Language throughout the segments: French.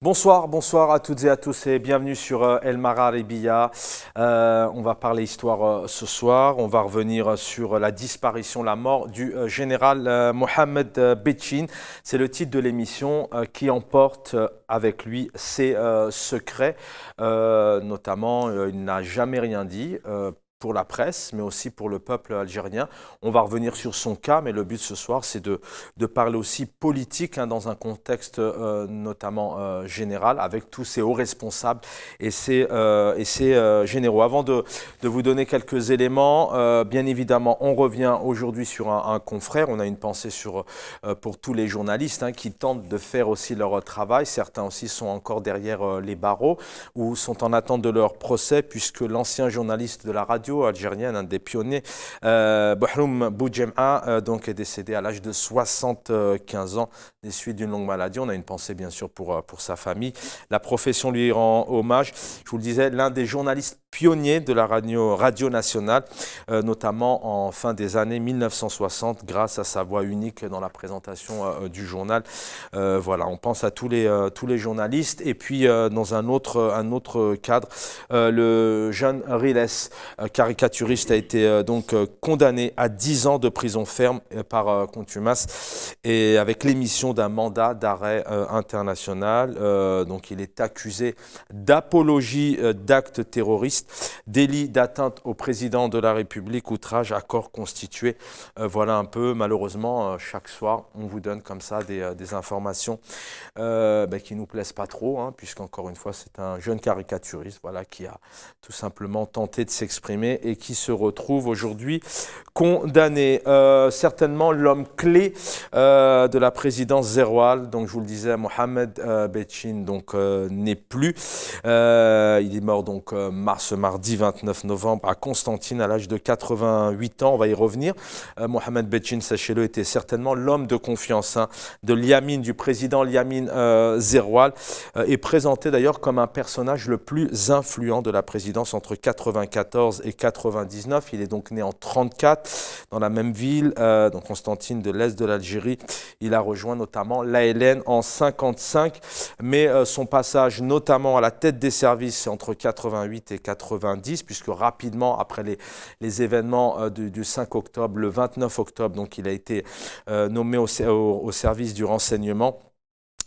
Bonsoir à toutes et à tous et bienvenue sur El Marharibiya. On va parler histoire ce soir. On va revenir sur la disparition, la mort du général Mohamed Bechtine. C'est le titre de l'émission qui emporte avec lui ses secrets. Notamment, il n'a jamais rien dit. Pour la presse, mais aussi pour le peuple algérien. On va revenir sur son cas, mais le but ce soir, c'est de parler aussi politique dans un contexte notamment général, avec tous ces hauts responsables et ces généraux. Avant de vous donner quelques éléments, bien évidemment, on revient aujourd'hui sur un confrère. On a une pensée pour tous les journalistes qui tentent de faire aussi leur travail. Certains aussi sont encore derrière les barreaux ou sont en attente de leur procès, puisque l'ancien journaliste de la radio algérienne, un des pionniers, Bohroum Boudjem'a, donc est décédé à l'âge de 75 ans des suites d'une longue maladie. On a une pensée bien sûr pour sa famille. La profession lui rend hommage. Je vous le disais, l'un des journalistes pionniers de la radio nationale, notamment en fin des années 1960, grâce à sa voix unique dans la présentation du journal. Voilà, on pense à tous les journalistes. Et puis, dans un autre cadre, le jeune Riles, caricaturiste, a été donc condamné à 10 ans de prison ferme par contumace et avec l'émission d'un mandat d'arrêt international. Donc il est accusé d'apologie d'actes terroristes, délit d'atteinte au président de la République, outrage à corps constitué. Voilà un peu, malheureusement, chaque soir, on vous donne comme ça des informations qui ne nous plaisent pas trop, puisqu'encore une fois, c'est un jeune caricaturiste qui a tout simplement tenté de s'exprimer et qui se retrouve aujourd'hui condamné. Certainement l'homme clé de la présidence Zeroual, donc je vous le disais, Mohamed Bechtine, donc n'est plus. Il est mort donc ce mardi 29 novembre à Constantine à l'âge de 88 ans. On va y revenir. Mohamed Bechtine, sachez-le, était certainement l'homme de confiance de Liamine, du président Liamine Zeroual, est présenté d'ailleurs comme un personnage le plus influent de la présidence entre 94 et 99. Il est donc né en 34 dans la même ville, donc Constantine, de l'est de l'Algérie. Il a rejoint notamment l'ALN en 55, mais son passage notamment à la tête des services entre 88 et 90, puisque rapidement après les événements du 5 octobre, le 29 octobre, donc il a été nommé au service du renseignement.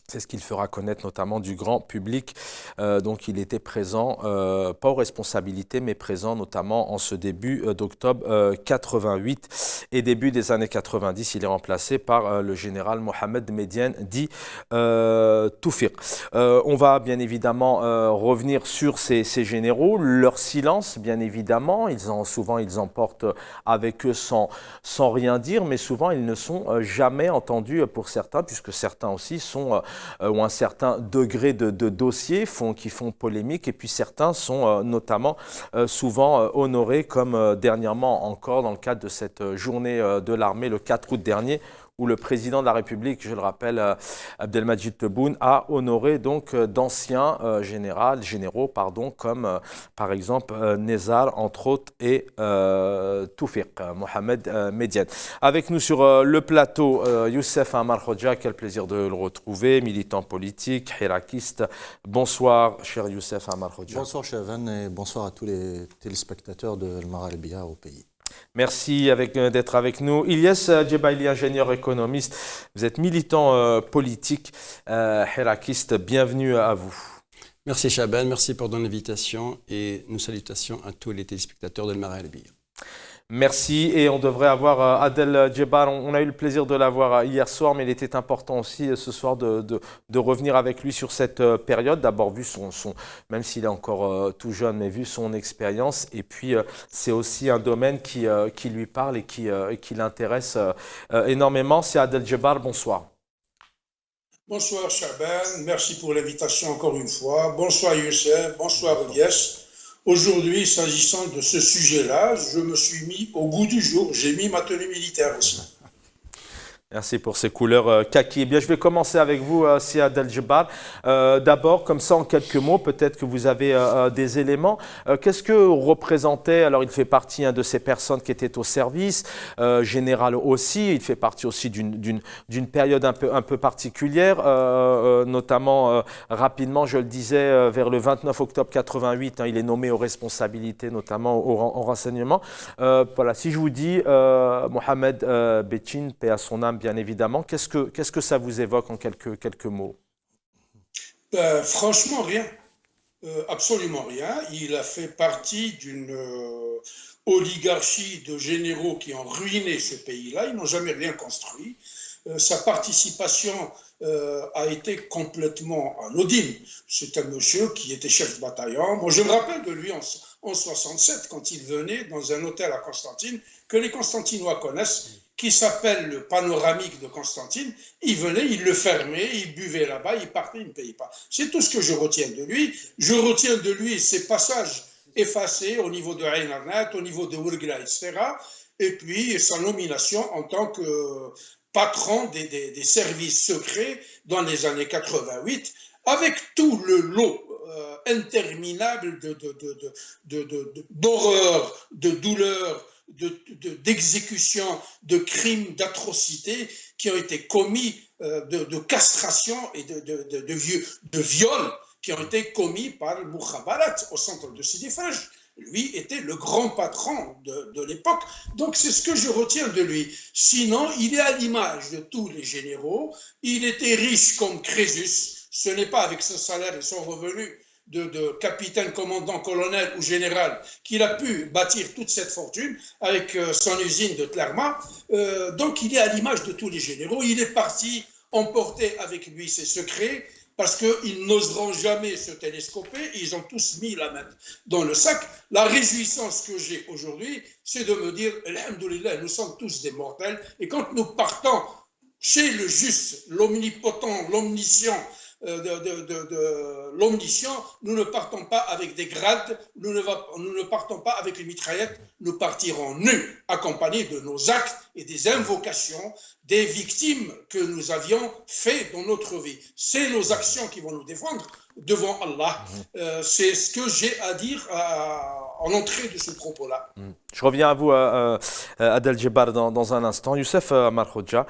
C'est ce qu'il fera connaître notamment du grand public. Donc il était présent, pas aux responsabilités, mais présent notamment en ce début d'octobre 88 et début des années 90. Il est remplacé par le général Mohamed Mediane, dit Toufiq. On va bien évidemment revenir sur ces généraux, leur silence bien évidemment. Souvent ils emportent avec eux sans rien dire, mais souvent ils ne sont jamais entendus pour certains, puisque certains aussi ont un certain degré de dossier qui font polémique, et puis certains sont notamment souvent honorés, comme dernièrement encore dans le cadre de cette journée de l'armée le 4 août dernier, où le président de la République, je le rappelle, Abdelmadjid Tebboune, a honoré donc d'anciens généraux, comme par exemple Nezar, entre autres, et Toufiq, Mohamed Mediane. Avec nous sur le plateau, Youssef Amar Khoja, quel plaisir de le retrouver, militant politique, hirakiste. Bonsoir, cher Youssef Amar Khoja. Bonsoir, Chavan, et bonsoir à tous les téléspectateurs de El Marharibiya au pays. Merci d'être avec nous. Ilyes Djebaili, ingénieur économiste, vous êtes militant politique, hirakiste, bienvenue à vous. Merci Chaban, merci pour ton invitation et nos salutations à tous les téléspectateurs de El Marharibiya. Merci, et on devrait avoir Adel Djebar, on a eu le plaisir de l'avoir hier soir, mais il était important aussi ce soir de revenir avec lui sur cette période. D'abord vu même s'il est encore tout jeune, mais vu son expérience, et puis c'est aussi un domaine qui lui parle et qui l'intéresse énormément. C'est Adel Djebar, bonsoir. Bonsoir Chaban, merci pour l'invitation encore une fois. Bonsoir Youssef, bonsoir Ilyes. Aujourd'hui, s'agissant de ce sujet-là, je me suis mis au goût du jour. J'ai mis ma tenue militaire aussi. Merci pour ces couleurs kaki. Eh bien, je vais commencer avec vous, Siad El-Djebbar. D'abord, comme ça, en quelques mots, peut-être que vous avez des éléments. Qu'est-ce que représentait, alors il fait partie de ces personnes qui étaient au service, général aussi, il fait partie aussi d'une période un peu particulière, notamment rapidement, je le disais, vers le 29 octobre 88, il est nommé aux responsabilités, notamment au renseignement. Voilà, si je vous dis Mohamed Betin, paix à son âme, bien évidemment, qu'est-ce que ça vous évoque en quelques mots? Franchement, rien. Absolument rien. Il a fait partie d'une oligarchie de généraux qui ont ruiné ce pays-là. Ils n'ont jamais rien construit. Sa participation a été complètement anodine. C'est un monsieur qui était chef de bataillon. Moi, je me rappelle de lui en 67, quand il venait dans un hôtel à Constantine, que les Constantinois connaissent, qui s'appelle le Panoramique de Constantine. Il venait, il le fermait, il buvait là-bas, il partait, il ne payait pas. C'est tout ce que je retiens de lui. Je retiens de lui ses passages effacés au niveau de Ain Arnat, au niveau de Ouargla, etc. Et puis sa nomination en tant que patron des services secrets dans les années 88, avec tout le lot interminable d'horreur, de douleur, d'exécutions, de crimes, d'atrocités qui ont été commis, de castration et de viols qui ont été commis par le Mukhabarat au centre de Sidi Faj. Lui était le grand patron de l'époque. Donc c'est ce que je retiens de lui. Sinon, il est à l'image de tous les généraux. Il était riche comme Crésus. Ce n'est pas avec son salaire et son revenu de capitaine, commandant, colonel ou général qu'il a pu bâtir toute cette fortune avec son usine de Tlerma. Donc il est à l'image de tous les généraux. Il est parti emporter avec lui ses secrets parce qu'ils n'oseront jamais se télescoper. Ils ont tous mis la main dans le sac. La réjouissance que j'ai aujourd'hui, c'est de me dire, alhamdoulilah, nous sommes tous des mortels. Et quand nous partons chez le juste, l'omnipotent, l'omniscient, l'omniscient, nous ne partons pas avec des grades, nous ne partons pas avec les mitraillettes, nous partirons nus, accompagnés de nos actes et des invocations des victimes que nous avions fait dans notre vie. C'est nos actions qui vont nous défendre devant Allah. C'est ce que j'ai à dire en entrée de ce propos-là. Je reviens à vous, Adel Djebbar, dans un instant. Youssef Amar Khoja,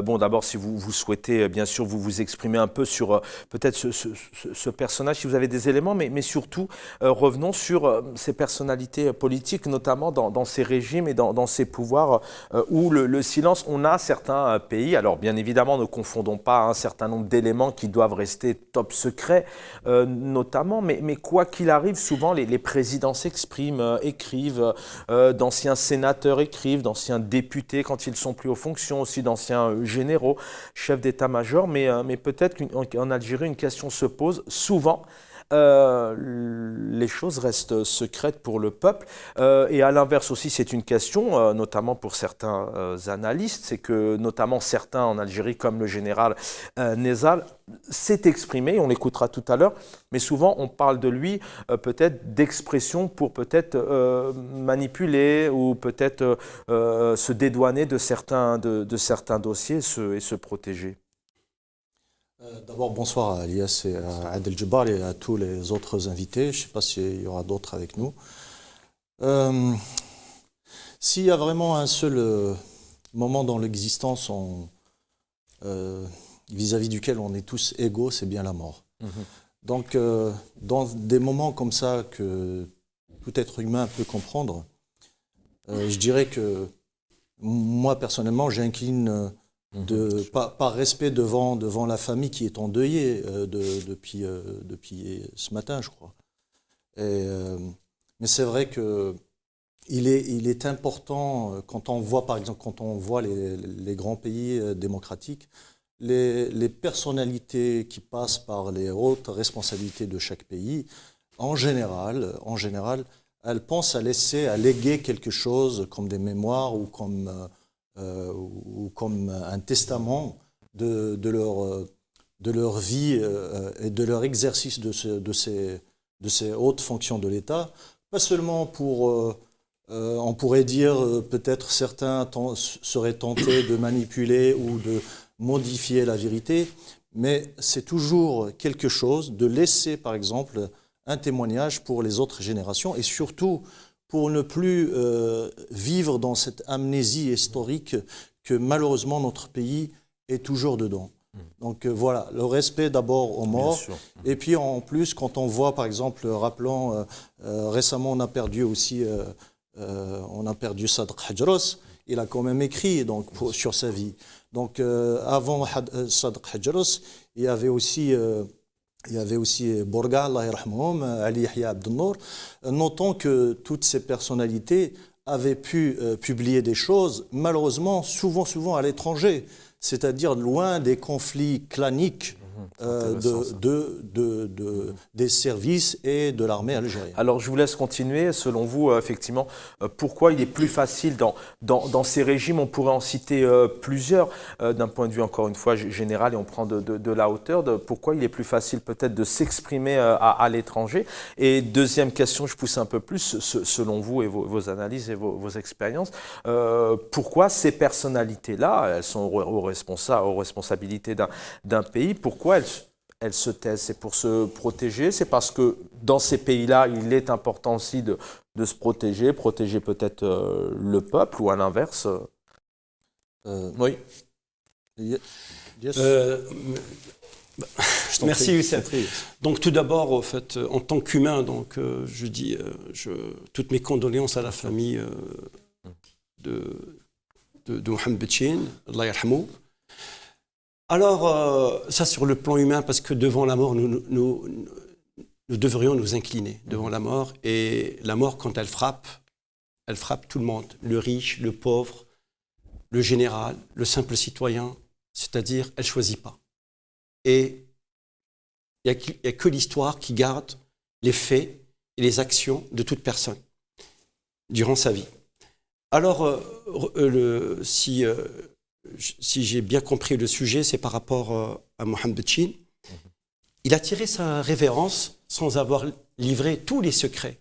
bon, d'abord, si vous souhaitez, bien sûr, vous exprimer un peu sur peut-être ce personnage, si vous avez des éléments, mais surtout, revenons sur ces personnalités politiques, notamment dans ces régimes et dans ces pouvoirs où le silence, on a certains pays, alors bien évidemment, ne confondons pas un certain nombre d'éléments qui doivent rester top secret, notamment, mais quoi qu'il arrive, souvent, les présidents s'expriment, écrivent, d'anciens sénateurs écrivent, d'anciens députés quand ils sont plus aux fonctions, aussi d'anciens généraux, chefs d'état-major, mais peut-être qu'en Algérie, une question se pose souvent. Les choses restent secrètes pour le peuple et à l'inverse aussi c'est une question notamment pour certains analystes, c'est que notamment certains en Algérie comme le général Nezal s'est exprimé, on l'écoutera tout à l'heure, mais souvent on parle de lui peut-être d'expression pour peut-être manipuler ou peut-être se dédouaner de certains dossiers et se protéger. D'abord, bonsoir à Elias et à Adel Djebbar et à tous les autres invités. Je ne sais pas s'il y aura d'autres avec nous. S'il y a vraiment un seul moment dans l'existence vis-à-vis duquel on est tous égaux, c'est bien la mort. Donc, dans des moments comme ça que tout être humain peut comprendre, je dirais que moi, personnellement, j'incline par respect devant la famille qui est endeuillée depuis ce matin, je crois. Mais c'est vrai que il est important, quand on voit, par exemple, les grands pays démocratiques, les personnalités qui passent par les hautes responsabilités de chaque pays, en général, elles pensent à léguer quelque chose comme des mémoires ou comme un testament de leur vie et de leur exercice de ces hautes fonctions de l'État, pas seulement pour On pourrait dire peut-être certains seraient tentés de manipuler ou de modifier la vérité, mais c'est toujours quelque chose de laisser, par exemple, un témoignage pour les autres générations et surtout pour ne plus vivre dans cette amnésie historique que malheureusement notre pays est toujours dedans. Donc voilà, le respect d'abord aux morts. Et puis en plus, quand on voit par exemple, rappelons, récemment on a perdu aussi, Sadr Hajros, il a quand même écrit donc, sur sa vie. Donc avant Sadr Hajros, il y avait aussi Bourga, Allah yarhamhum, Ali Yahya Abdelnour. Notons que toutes ces personnalités avaient pu publier des choses, malheureusement, souvent à l'étranger, c'est-à-dire loin des conflits claniques des services et de l'armée algérienne. Alors, je vous laisse continuer. Selon vous, effectivement, pourquoi il est plus facile dans ces régimes, on pourrait en citer plusieurs, d'un point de vue, encore une fois, général, et on prend de la hauteur, pourquoi il est plus facile peut-être de s'exprimer à l'étranger. Et deuxième question, je pousse un peu plus, selon vous et vos analyses et vos expériences, pourquoi ces personnalités-là, elles sont aux responsabilités d'un pays, pourquoi elles se taisent? C'est pour se protéger? C'est parce que dans ces pays-là, il est important aussi de se protéger peut-être le peuple, ou à l'inverse? Oui. Yes. Merci Youssef. Donc tout d'abord, en fait, en tant qu'humain, donc je dis toutes mes condoléances à la famille de Mohamed Bettine, Allah yarhamou. Alors, ça sur le plan humain, parce que devant la mort, nous devrions nous incliner devant la mort. Et la mort, quand elle frappe tout le monde, le riche, le pauvre, le général, le simple citoyen, c'est-à-dire, elle ne choisit pas. Et il n'y a que l'histoire qui garde les faits et les actions de toute personne durant sa vie. Alors, si j'ai bien compris le sujet, c'est par rapport à Mohamed Bettine. Il a tiré sa révérence sans avoir livré tous les secrets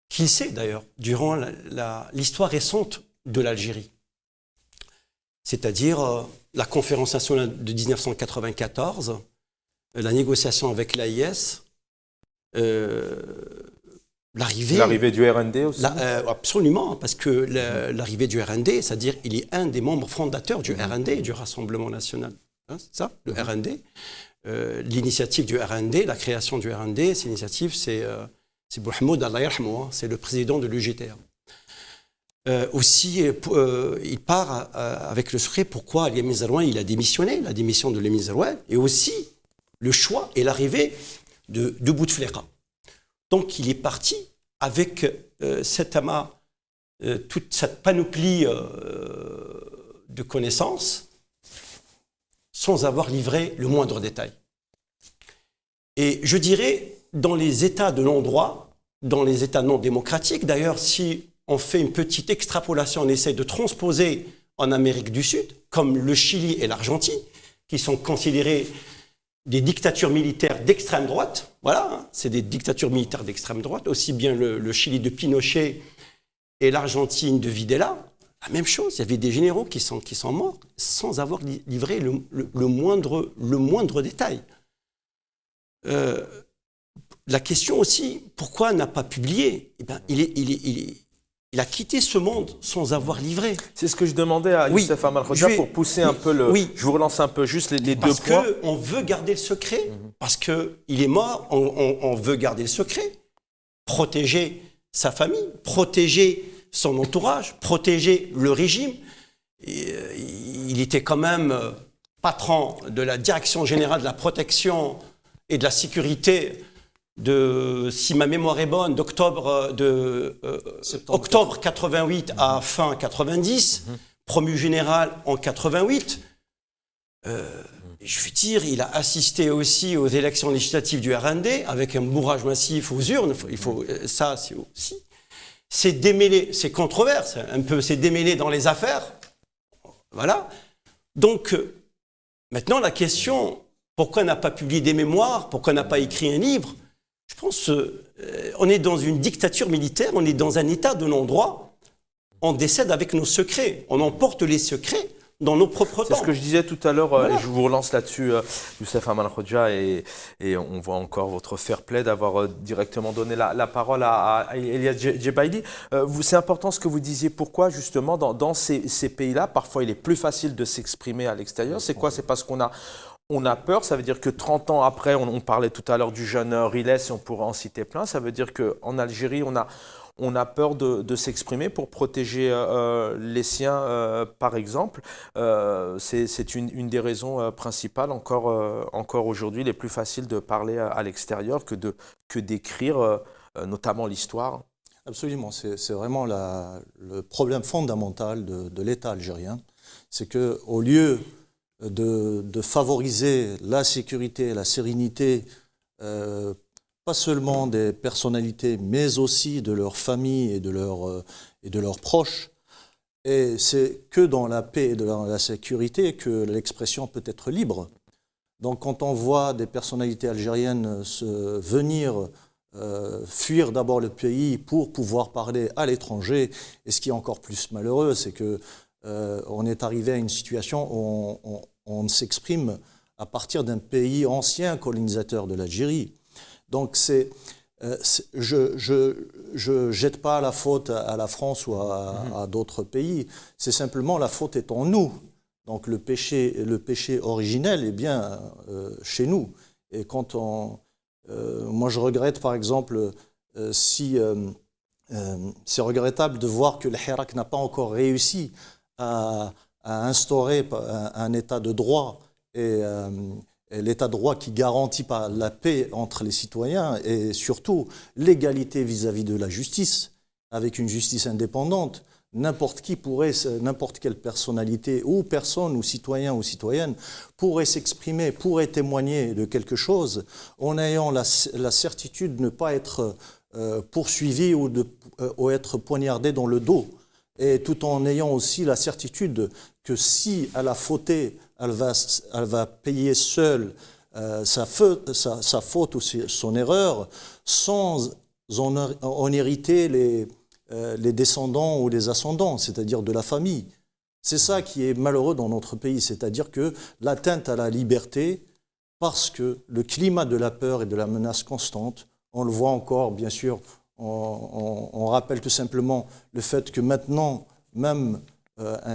qu'il sait d'ailleurs durant l'histoire récente de l'Algérie. C'est-à-dire la conférence nationale de 1994, la négociation avec l'AIS, l'arrivée du RND aussi. Absolument, parce que l'arrivée du RND, c'est-à-dire il est un des membres fondateurs du RND, du Rassemblement National. Hein, c'est ça, le RND. L'initiative du RND, la création du RND, cette initiative, c'est Bouhmoud Allah yarhamou, c'est le président de l'UGTR. Aussi, il part avec le secret pourquoi Yamin Zarouane il a démissionné, la démission de Yamin Zarouane, et aussi le choix et l'arrivée de Bouteflika. Donc, il est parti avec cet amas, toute cette panoplie de connaissances, sans avoir livré le moindre détail. Et je dirais, dans les États de non-droit, dans les États non démocratiques, d'ailleurs, si on fait une petite extrapolation, on essaie de transposer en Amérique du Sud, comme le Chili et l'Argentine, qui sont considérés des dictatures militaires d'extrême droite, voilà, hein, c'est des dictatures militaires d'extrême droite, aussi bien le Chili de Pinochet et l'Argentine de Videla, la même chose, il y avait des généraux qui sont morts sans avoir livré le moindre détail. La question aussi, pourquoi n'a pas publié? Eh bien, il a quitté ce monde sans avoir livré. C'est ce que je demandais à Youssef Amal Khoja pour pousser un peu le... Oui. Je vous relance un peu juste les deux points. Parce qu'on veut garder le secret, parce qu'il est mort, on veut garder le secret, protéger sa famille, protéger son entourage, protéger le régime. Et, il était quand même patron de la Direction générale de la protection et de la sécurité si ma mémoire est bonne, d'octobre octobre 88 à fin 90, promu général en 88. Je veux dire, il a assisté aussi aux élections législatives du RND avec un bourrage massif aux urnes. Ça, c'est aussi. C'est démêlé, c'est controverse, un peu, c'est démêlé dans les affaires. Voilà. Donc, maintenant, la question, pourquoi n'a pas publié des mémoires, pourquoi n'a pas écrit un livre? Je pense on est dans une dictature militaire, on est dans un état de non-droit. On décède avec nos secrets, on emporte les secrets dans nos propres temps. C'est ce que je disais tout à l'heure, et je vous relance là-dessus, Youssef Amal Khodja, et on voit encore votre fair play d'avoir directement donné la parole à Elias Jebaili. C'est important ce que vous disiez. Pourquoi, justement, dans ces pays-là, parfois il est plus facile de s'exprimer à l'extérieur? C'est quoi? C'est parce qu'on a peur. Ça veut dire que 30 ans après, on parlait tout à l'heure du jeune Riles, et on pourrait en citer plein. Ça veut dire qu'en Algérie, on a peur de s'exprimer pour protéger les siens, par exemple. C'est une des raisons principales, encore aujourd'hui. Il est plus facile de parler à l'extérieur que d'écrire, notamment l'histoire. Absolument, c'est vraiment le problème fondamental de l'État algérien. C'est qu'au lieu de favoriser la sécurité, la sérénité, pas seulement des personnalités, mais aussi de leurs familles et de leurs proches. Et c'est que dans la paix et dans la sécurité que l'expression peut être libre. Donc quand on voit des personnalités algériennes venir fuir d'abord le pays pour pouvoir parler à l'étranger, et ce qui est encore plus malheureux, c'est que on est arrivé à une situation où on s'exprime à partir d'un pays ancien colonisateur de l'Algérie. Donc je jette pas la faute à la France ou à d'autres pays, c'est simplement la faute est en nous. Donc le péché originel est bien chez nous. Et quand moi je regrette par exemple c'est regrettable de voir que le Hirak n'a pas encore réussi à instaurer un état de droit et l'état de droit qui garantit la paix entre les citoyens et surtout l'égalité vis-à-vis de la justice, avec une justice indépendante. N'importe quelle personnalité ou personne ou citoyen ou citoyenne pourrait s'exprimer, pourrait témoigner de quelque chose en ayant la certitude de ne pas être poursuivi ou être poignardé dans le dos. Et tout en ayant aussi la certitude que si elle a fauté, elle va payer seule sa faute ou son erreur sans en hériter les descendants ou les ascendants, c'est-à-dire de la famille. C'est ça qui est malheureux dans notre pays, c'est-à-dire que l'atteinte à la liberté, parce que le climat de la peur et de la menace constante, on le voit encore, bien sûr, on rappelle tout simplement le fait que maintenant, même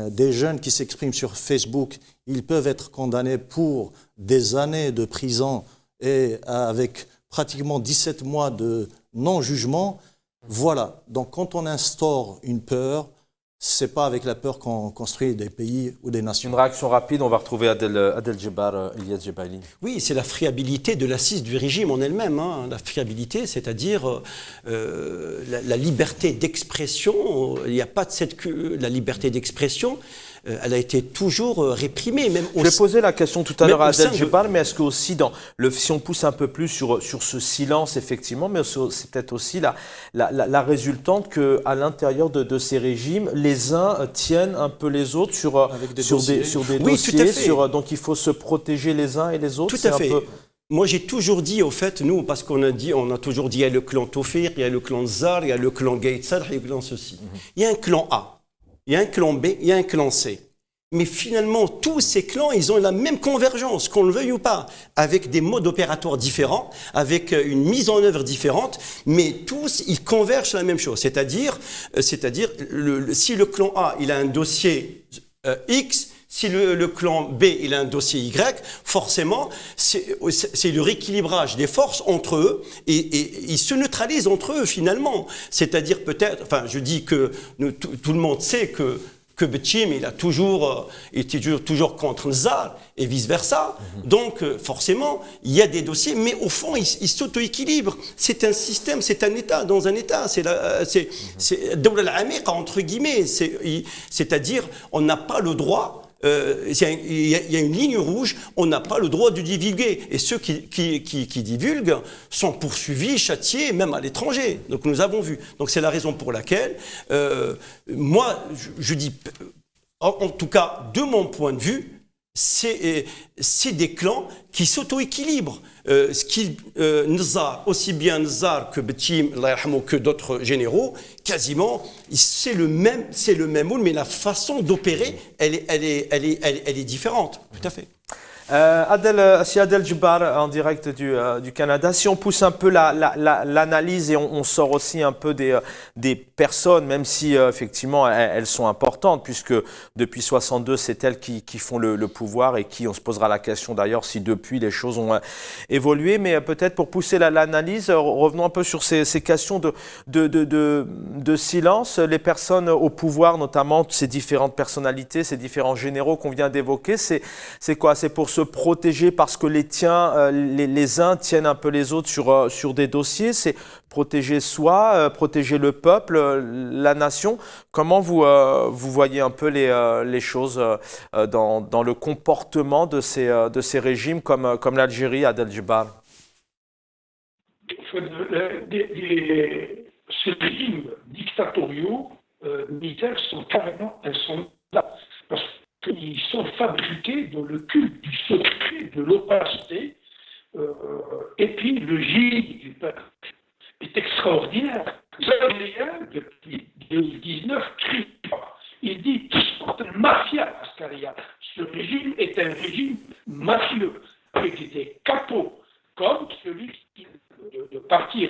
des jeunes qui s'expriment sur Facebook, ils peuvent être condamnés pour des années de prison et avec pratiquement 17 mois de non-jugement. Voilà, donc quand on instaure une peur, c'est pas avec la peur qu'on construit des pays ou des nations. Une réaction rapide, on va retrouver Adel Djebar, Elias Jebaili. Oui, c'est la friabilité de l'assise du régime en elle-même. Hein. La friabilité, c'est-à-dire la liberté d'expression. Il n'y a pas de la liberté d'expression. Elle a été toujours réprimée. Je vais poser la question tout à l'heure à Adel Djebar, mais est-ce que aussi, si on pousse un peu plus sur ce silence, effectivement, mais c'est peut-être aussi la résultante qu'à l'intérieur de ces régimes, les uns tiennent un peu les autres sur des dossiers. Donc il faut se protéger les uns et les autres. Tout à fait. Moi, j'ai toujours dit, au fait, nous, parce qu'on a toujours dit, il y a le clan Tawfiq, il y a le clan Zar, il y a le clan Gaït Sadr, il y a le clan ceci. Il y a un clan A. Il y a un clan B, il y a un clan C. Mais finalement, tous ces clans, ils ont la même convergence, qu'on le veuille ou pas, avec des modes opératoires différents, avec une mise en œuvre différente, mais tous, ils convergent sur la même chose. C'est-à-dire si le clan A, il a un dossier X, si le clan B, il a un dossier Y, forcément, c'est le rééquilibrage des forces entre eux et ils se neutralisent entre eux finalement. C'est-à-dire peut-être, enfin je dis que tout le monde sait que Betchim, il a toujours contre le Zar et vice-versa. Donc, forcément, il y a des dossiers, mais au fond, ils s'auto-équilibrent. C'est un système, c'est un État dans un État. C'est Dawla al-Amiqa, entre guillemets. C'est-à-dire, on n'a pas le droit. Il y a une ligne rouge, on n'a pas le droit de divulguer. Et ceux qui divulguent sont poursuivis, châtiés, même à l'étranger. Donc nous avons vu. Donc c'est la raison pour laquelle, moi, je dis, en tout cas, de mon point de vue, c'est des clans qui s'auto-équilibrent. Nzar, aussi bien Nzar que Betim, que d'autres généraux, quasiment, c'est le même moule, mais la façon d'opérer, elle est différente. Tout à fait. Si Adel Djibar en direct du Canada, si on pousse un peu l'analyse et on sort aussi un peu des personnes, même si effectivement elles sont importantes, puisque depuis 62 c'est elles qui font le pouvoir et qui, on se posera la question d'ailleurs si depuis les choses ont évolué, mais peut-être pour pousser l'analyse, revenons un peu sur ces questions de silence. Les personnes au pouvoir, notamment ces différentes personnalités, ces différents généraux qu'on vient d'évoquer, c'est quoi? C'est pour se protéger parce que les uns tiennent un peu les autres sur des dossiers, c'est protéger soi, protéger le peuple, la nation. Comment vous voyez un peu les choses dans le comportement de ces régimes comme l'Algérie, Adel Djibar? Ces régimes dictatoriaux militaires elles sont là. Parce qu'ils sont fabriqués dans le culte du secret, de l'opacité, et puis le génie est extraordinaire. Zawiya, depuis 2019, crie pas. Il dit « mafia askaria ». Ce régime est un régime mafieux, avec des capots, comme celui de partir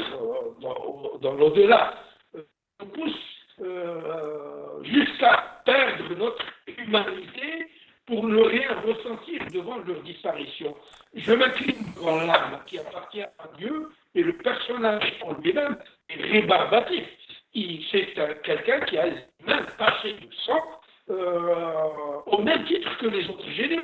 dans l'au-delà, nous pousse jusqu'à perdre notre humanité pour ne rien ressentir devant leur disparition. Je m'incline devant l'âme qui appartient à Dieu et le personnage en lui-même est rébarbatif. C'est quelqu'un qui a les mains tachées de sang au même titre que les autres généraux.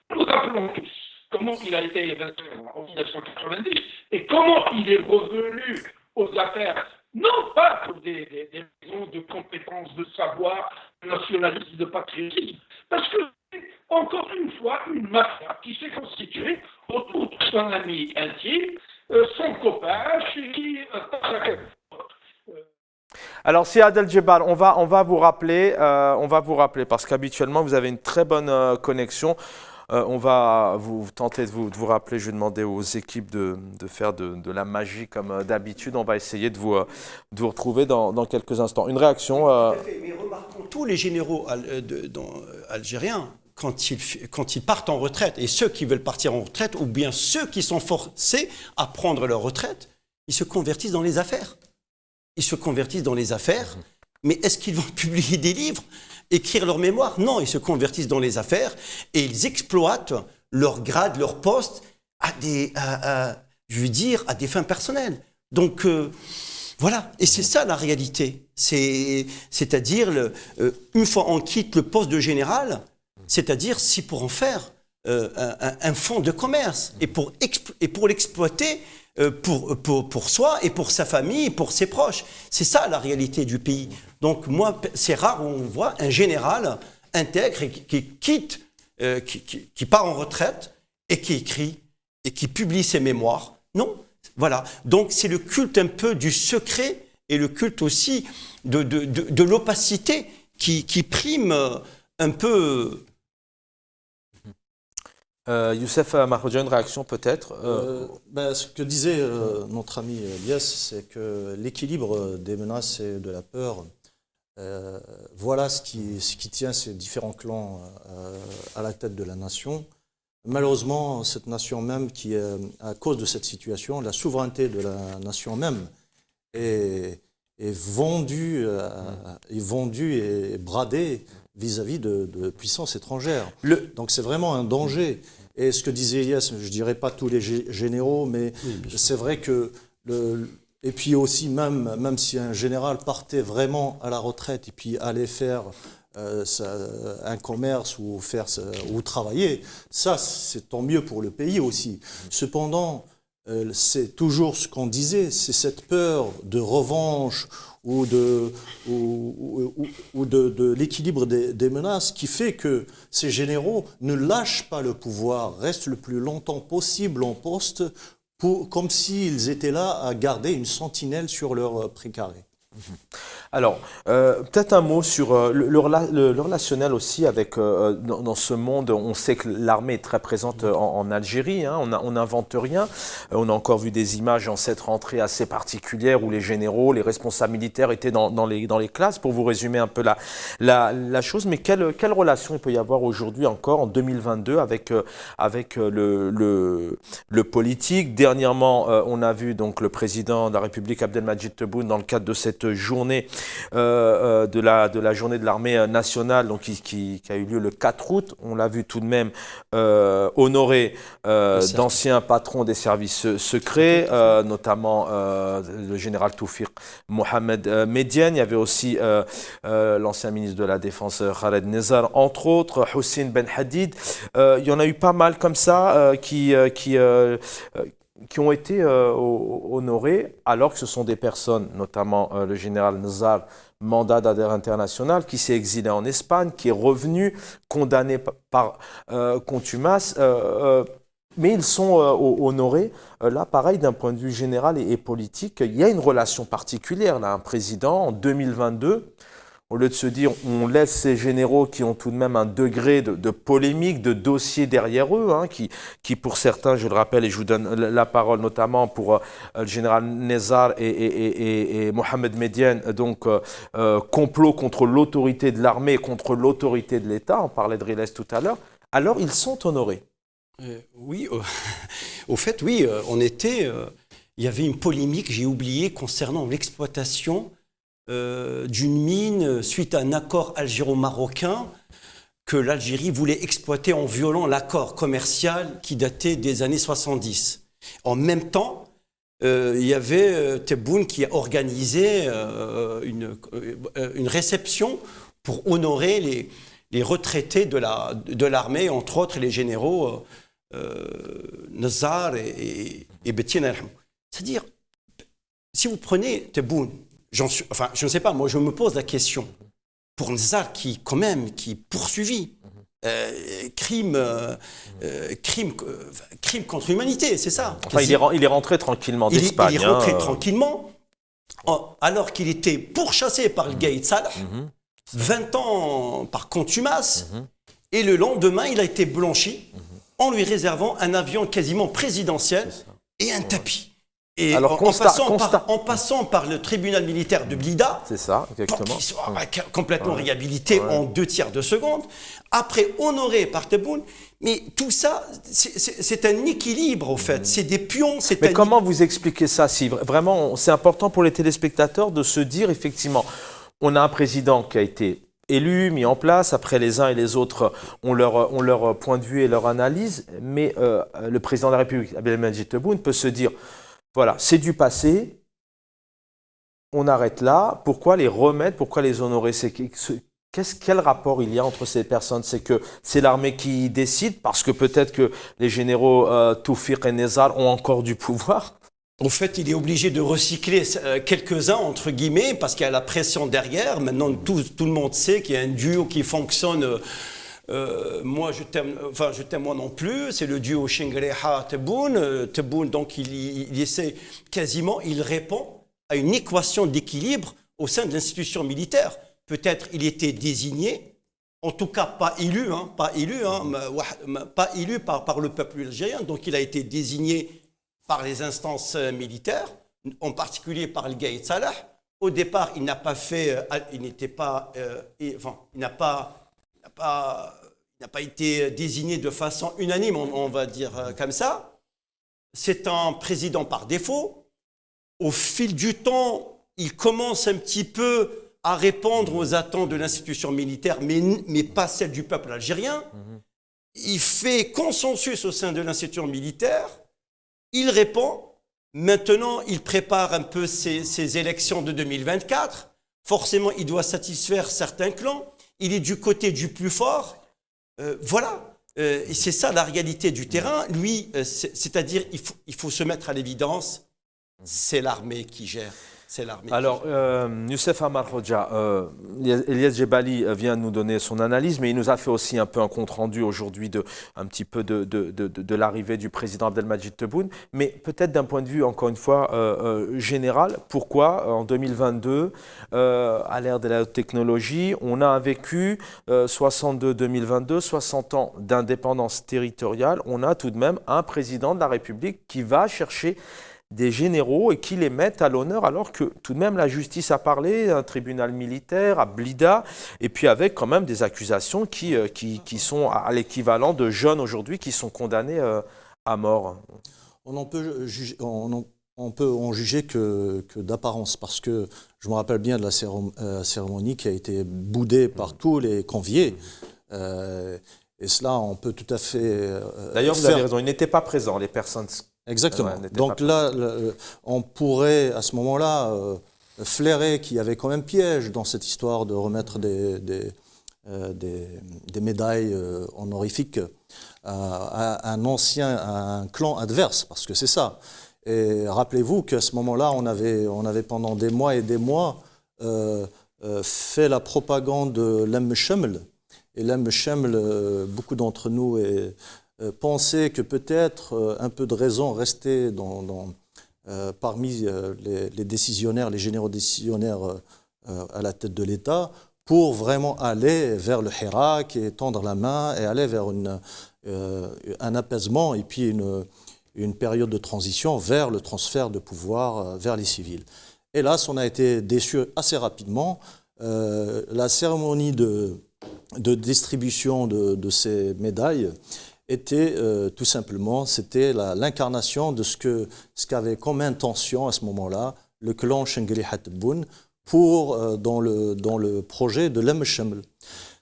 Nous rappelons tous comment il a été évacué en 1990 et comment il est revenu aux affaires, non pas pour des raisons de compétences, de savoir, de nationalisme, de patriotisme, parce que, encore une fois, une mafia qui s'est constituée autour de son ami intime, son copain, chez qui Alors, si Adel Djibar, on va vous rappeler, parce qu'habituellement vous avez une très bonne connexion. On va vous tenter de vous rappeler. Je vais demander aux équipes de faire de la magie comme d'habitude. On va essayer de vous retrouver dans quelques instants. Une réaction Mais remarquons tous les généraux algériens quand ils partent en retraite, et ceux qui veulent partir en retraite, ou bien ceux qui sont forcés à prendre leur retraite, ils se convertissent dans les affaires. Ils se convertissent dans les affaires, mais est-ce qu'ils vont publier des livres, écrire leur mémoire? Non, ils se convertissent dans les affaires et ils exploitent leur grade, leur poste à des fins personnelles. Donc voilà, et c'est ça la réalité. C'est-à-dire, une fois on quitte le poste de général, c'est-à-dire si pour en faire un fonds de commerce et pour l'exploiter pour soi et pour sa famille et pour ses proches. C'est ça la réalité du pays. Donc moi, c'est rare où on voit un général intègre qui part en retraite et qui écrit et qui publie ses mémoires. Non, voilà. Donc c'est le culte un peu du secret et le culte aussi de l'opacité qui prime un peu. Youssef Makhoudia, une réaction peut-être Ce que disait notre ami Elias, c'est que l'équilibre des menaces et de la peur, voilà ce qui tient ces différents clans à la tête de la nation. Malheureusement, cette nation même qui, à cause de cette situation, la souveraineté de la nation même est vendue et bradée vis-à-vis de puissances étrangères. Donc c'est vraiment un danger. Et ce que disait Elias, je ne dirais pas tous les généraux, mais c'est vrai que... Et puis aussi, même si un général partait vraiment à la retraite et puis allait faire un commerce ou travailler, ça c'est tant mieux pour le pays aussi. Cependant, c'est toujours ce qu'on disait, c'est cette peur de revanche ou de l'équilibre des menaces qui fait que ces généraux ne lâchent pas le pouvoir, restent le plus longtemps possible en poste, comme s'ils étaient là à garder une sentinelle sur leur précaré. Alors, peut-être un mot sur le relationnel aussi avec, dans ce monde. On sait que l'armée est très présente en Algérie, hein, on n'invente rien. On a encore vu des images en cette rentrée assez particulière où les généraux, les responsables militaires étaient dans les classes, pour vous résumer un peu la chose. Mais quelle relation il peut y avoir aujourd'hui encore, en 2022, avec le politique? Dernièrement, on a vu donc le président de la République, Abdelmadjid Tebboune, dans le cadre de cette journée de la journée de l'armée nationale, donc qui a eu lieu le 4 août. On l'a vu tout de même honorer d'anciens patrons des services secrets, notamment le général Toufiq Mohamed Mediane. Il y avait aussi l'ancien ministre de la Défense Khaled Nezar, entre autres, Hussein Ben Hadid. Il y en a eu pas mal comme ça qui ont été honorés, alors que ce sont des personnes, notamment le général Nezar, mandat d'arrêt international, qui s'est exilé en Espagne, qui est revenu, condamné par contumace, mais ils sont honorés. Là, pareil, d'un point de vue général et politique, il y a une relation particulière. Là, un président, en 2022, au lieu de se dire on laisse ces généraux qui ont tout de même un degré de polémique, de dossier derrière eux, hein, qui pour certains, je le rappelle, et je vous donne la parole notamment pour le général Nezar et Mohamed Mediane, donc complot contre l'autorité de l'armée, contre l'autorité de l'État, on parlait de Riles tout à l'heure, alors ils sont honorés. Oui, au fait, oui, il y avait une polémique, j'ai oublié, concernant l'exploitation d'une mine suite à un accord algéro-marocain que l'Algérie voulait exploiter en violant l'accord commercial qui datait des années 70. En même temps, il y avait Tebboune qui a organisé une réception pour honorer les retraités de l'armée, entre autres les généraux Nezar et Betien. C'est-à-dire, si vous prenez Tebboune, je ne sais pas, moi je me pose la question. Pour Nezar qui poursuivi, crime contre l'humanité, c'est ça. Enfin, il est rentré tranquillement d'Espagne. Il est rentré tranquillement, alors qu'il était pourchassé par le Gaïd Salah, 20 ans par contumace, et le lendemain, il a été blanchi en lui réservant un avion quasiment présidentiel et un tapis. Et alors, en passant par le tribunal militaire de Blida, c'est ça, exactement, pour qu'il soit complètement réhabilité en 2 tiers de seconde, après honoré par Tebboune. Mais tout ça, c'est un équilibre, au fait. C'est des pions. Mais comment vous expliquez ça, si vraiment, c'est important pour les téléspectateurs de se dire, effectivement, on a un président qui a été élu, mis en place, après les uns et les autres ont leur point de vue et leur analyse, mais le président de la République, Abdelmadjid Tebboune, peut se dire, voilà, c'est du passé, on arrête là, pourquoi les remettre, pourquoi les honorer? Quel rapport il y a entre ces personnes? C'est que c'est l'armée qui décide, parce que peut-être que les généraux Toufiq et Nezar ont encore du pouvoir? Au fait, il est obligé de recycler quelques-uns, entre guillemets, parce qu'il y a la pression derrière. Maintenant, tout le monde sait qu'il y a un duo qui fonctionne. Moi, je t'aime moi non plus. C'est le duo Chengreha-Tebboune. Tebboune, donc, il essaie quasiment, il répond à une équation d'équilibre au sein de l'institution militaire. Peut-être il était désigné, en tout cas pas élu par le peuple algérien. Donc, il a été désigné par les instances militaires, en particulier par le Gaïd Salah. Au départ, il n'a pas été désigné de façon unanime, on va dire comme ça. C'est un président par défaut. Au fil du temps, il commence un petit peu à répondre aux attentes de l'institution militaire, mais pas celles du peuple algérien. Il fait consensus au sein de l'institution militaire. Il répond. Maintenant, il prépare un peu ses élections de 2024. Forcément, il doit satisfaire certains clans. Il est du côté du plus fort. Voilà. C'est ça la réalité du terrain. Lui, c'est-à-dire, il faut se mettre à l'évidence, c'est l'armée qui gère. C'est l'armée. Alors, Youssef Amar Hoxha, Elias Jebali vient de nous donner son analyse, mais il nous a fait aussi un peu un compte-rendu aujourd'hui un petit peu de l'arrivée du président Abdelmadjid Tebboune. Mais peut-être d'un point de vue, encore une fois, général, pourquoi en 2022, à l'ère de la haute technologie, on a vécu 62-2022, 60 ans d'indépendance territoriale, on a tout de même un président de la République qui va chercher des généraux et qui les mettent à l'honneur alors que tout de même la justice a parlé, un tribunal militaire à Blida, et puis avec quand même des accusations qui sont à l'équivalent de jeunes aujourd'hui qui sont condamnés à mort. On peut en juger que d'apparence, parce que je me rappelle bien de la cérémonie qui a été boudée par tous les conviés. Et cela, on peut tout à fait... D'ailleurs, vous avez raison, ils n'étaient pas présents, les personnes... Exactement. Donc là, on pourrait à ce moment-là flairer qu'il y avait quand même piège dans cette histoire de remettre des médailles honorifiques à un clan adverse, parce que c'est ça. Et rappelez-vous qu'à ce moment-là, on avait pendant des mois et des mois fait la propagande de l'Amm Shaml. Et l'Amm Shaml, beaucoup d'entre nous pensaient que peut-être un peu de raison restait parmi les décisionnaires, les généraux décisionnaires à la tête de l'État, pour vraiment aller vers le Hirak et tendre la main et aller vers un apaisement et puis une période de transition vers le transfert de pouvoir vers les civils. Hélas, on a été déçus assez rapidement. La cérémonie de distribution de ces médailles était tout simplement, c'était l'incarnation de ce qu'avait comme intention à ce moment-là le clan Chengheliha Tebboune dans le projet de l'Amm Shaml.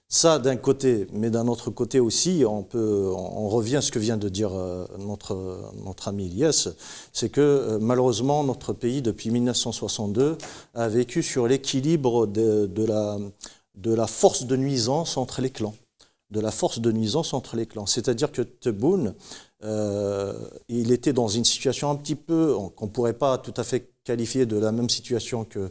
Ça d'un côté, mais d'un autre côté aussi, on revient à ce que vient de dire notre ami Ilyes, c'est que malheureusement notre pays depuis 1962 a vécu sur l'équilibre de la force de nuisance entre les clans. C'est-à-dire que Tebboune, il était dans une situation un petit peu, qu'on ne pourrait pas tout à fait qualifier de la même situation que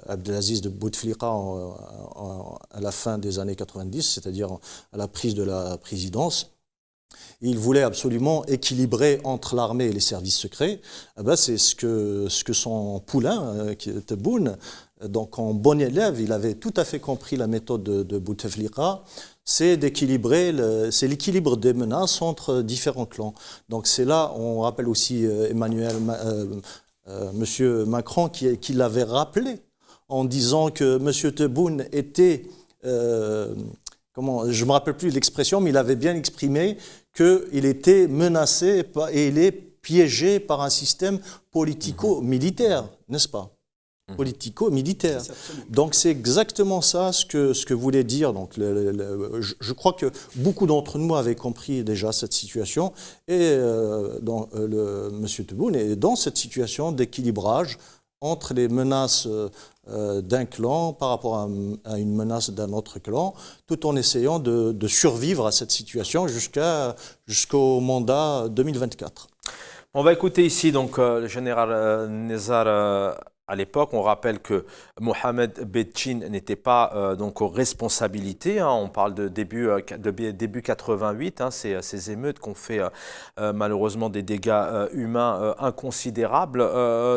Abdelaziz de Bouteflika à la fin des années 90, c'est-à-dire à la prise de la présidence. Il voulait absolument équilibrer entre l'armée et les services secrets. C'est ce que son poulain, Tebboune, donc en bon élève, il avait tout à fait compris la méthode de Bouteflika, c'est l'équilibre des menaces entre différents clans. Donc c'est là, on rappelle aussi Monsieur Macron qui l'avait rappelé en disant que Monsieur Tebboune était, je ne me rappelle plus l'expression, mais il avait bien exprimé qu'il était menacé et il est piégé par un système politico-militaire, n'est-ce pas ? Politico-militaire. Donc c'est exactement ça ce que voulait dire. Donc je crois que beaucoup d'entre nous avaient compris déjà cette situation et Monsieur Tebboune est dans cette situation d'équilibrage entre les menaces d'un clan par rapport à une menace d'un autre clan, tout en essayant de survivre à cette situation jusqu'au mandat 2024. On va écouter ici donc le général Nezar. À l'époque, on rappelle que Mohamed Bedjine n'était pas donc aux responsabilités. On parle de début 88, ces émeutes qui ont fait malheureusement des dégâts humains inconsidérables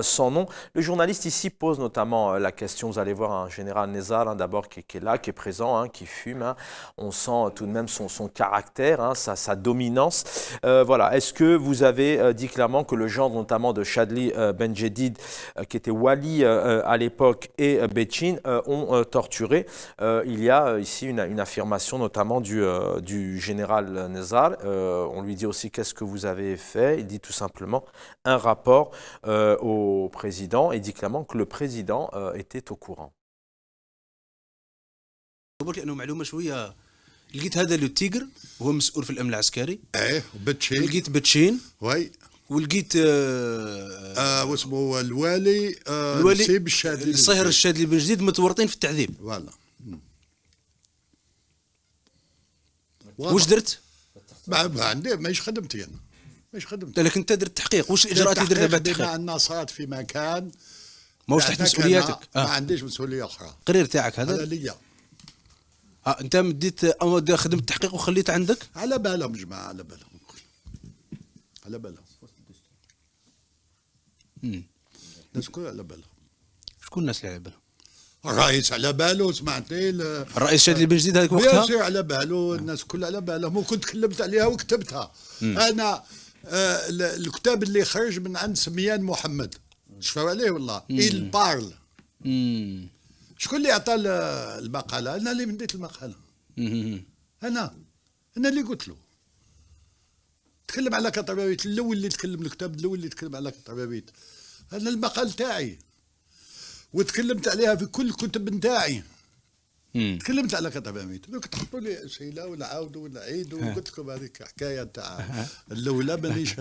sans nom. Le journaliste ici pose notamment la question, vous allez voir un général Nezar d'abord qui est là, qui est présent, qui fume. On sent tout de même son caractère, sa dominance. Voilà. Est-ce que vous avez dit clairement que le gendre notamment de Chadli Benjedid, qui était Wali à l'époque et Bedjine ont torturé. Il y a ici une affirmation notamment du général Nezar. On lui dit aussi qu'est-ce que vous avez fait. Il dit tout simplement un rapport au président et dit clairement que le président était au courant. لقيت هذا لو تيغر وهو مسؤول في الامن العسكري بتشين لقيت بتشين وي ولقيت واسمه الوالي نسيب الشادلي الصهر الشادلي بن جديد متورطين في التعذيب فوالا واش درت؟ ما عندي ماهيش خدمتي انا لكن انت درت تحقيق واش الاجراءات اللي درتها بعد التحقيق؟ بما ان صارت في مكان ماهوش تحت مسؤولياتك. ما عنديش مسؤوليه اخرى. القرير تاعك هذا هذا ليا. انت مديت خدمه التحقيق وخليت عندك. على بالهم جماعه، على بالهم. على بالهم. الناس كلها على بالهم. شكون الناس اللي على بالهم؟ الرئيس على باله، سمعتني الرئيس شادلي بن جديد هذيك وقتها؟ ياسر على باله، الناس كلها على بالهم، وكنت تكلمت عليها وكتبتها. انا الكتاب اللي خرج من عند سميان محمد، شفاو عليه والله، إل بارل. شكون اللي عطى المقاله؟ انا اللي مديت المقاله. انا اللي قلت له تكلم على كطبابيت، الاول اللي تكلم الكتاب الاول اللي تكلم على كطبابيت، انا المقال تاعي وتكلمت عليها في كل كتب نتاعي. تكلمت على كطبابيت، دوك تحطوا لي اسئله ونعاودوا ونعيدوا، وقلت لكم هذيك حكايه تاع الاولى مانيش.